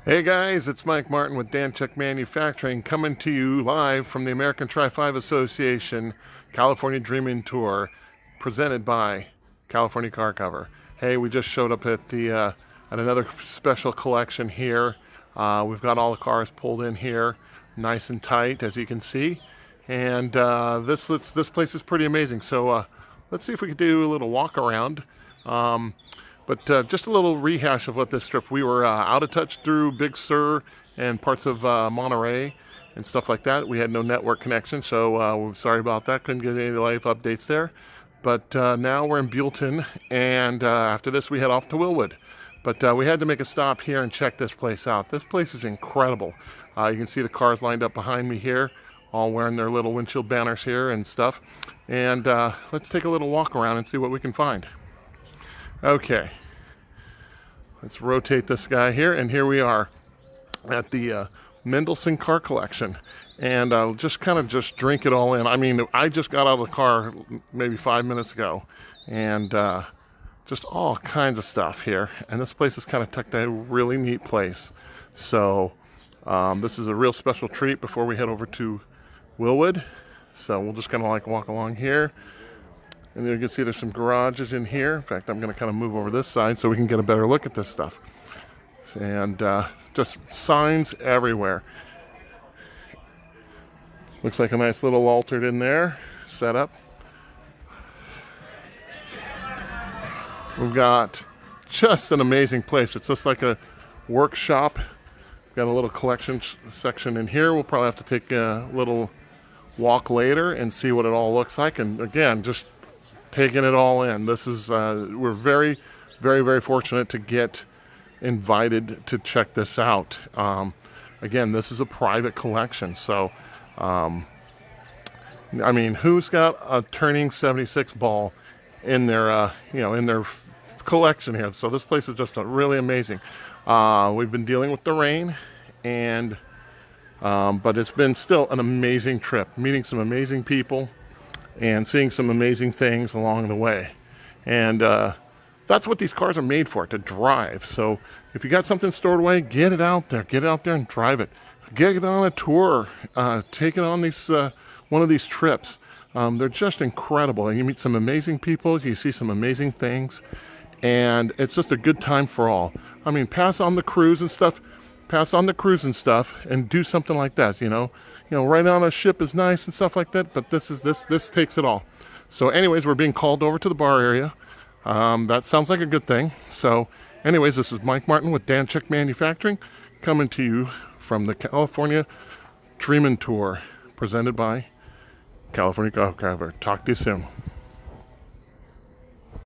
Hey guys, it's Mike Martin with Danchuk Manufacturing coming to you live from the American Tri-5 Association California Dreaming Tour presented by California Car Cover. Hey, we just showed up at the at another special collection here. We've got all the cars pulled in here nice and tight, as you can see, and this place is pretty amazing. So let's see if we could do a little walk around. But just a little rehash of what this trip. We were out of touch through Big Sur and parts of Monterey and stuff like that. We had no network connection, so we're sorry about that. Couldn't get any live updates there. But now we're in Buellton, and after this we head off to Wellwood. But we had to make a stop here and check this place out. This place is incredible. You can see the cars lined up behind me here, all wearing their little windshield banners here and stuff. And let's take a little walk around and see what we can find. Okay, let's rotate this guy here, and here we are at the Mendenhall car collection, and I'll just drink it all in. I mean, I just got out of the car maybe 5 minutes ago, and just all kinds of stuff here, and this place is kind of tucked in a really neat place. So this is a real special treat before we head over to Wellwood. So we'll just kind of like walk along here. And then you can see there's some garages in here. In fact, I'm going to kind of move over this side so we can get a better look at this stuff. And just signs everywhere. Looks like a nice little altered in there, set up. We've got just an amazing place. It's just like a workshop. We've got a little collection section in here. We'll probably have to take a little walk later and see what it all looks like. And again, just taking it all in. This is we're very, very, very fortunate to get invited to check this out. Again, this is a private collection, so I mean, who's got a turning 76 ball in their in their collection here? So this place is just really amazing. We've been dealing with the rain, and but it's been still an amazing trip, meeting some amazing people and seeing some amazing things along the way. And that's what these cars are made for, to drive. So if you got something stored away, get it out there and drive it. Get it on a tour, take it on these one of these trips. They're just incredible, and you meet some amazing people, you see some amazing things, and it's just a good time for all. I mean, pass on the cruise and stuff, and do something like that. Right on a ship is nice and stuff like that, but this takes it all. So anyways, we're being called over to the bar area. That sounds like a good thing. So anyways, this is Mike Martin with Danchuk Manufacturing, coming to you from the California Dreamin' Tour, presented by California Car Cover. Talk to you soon.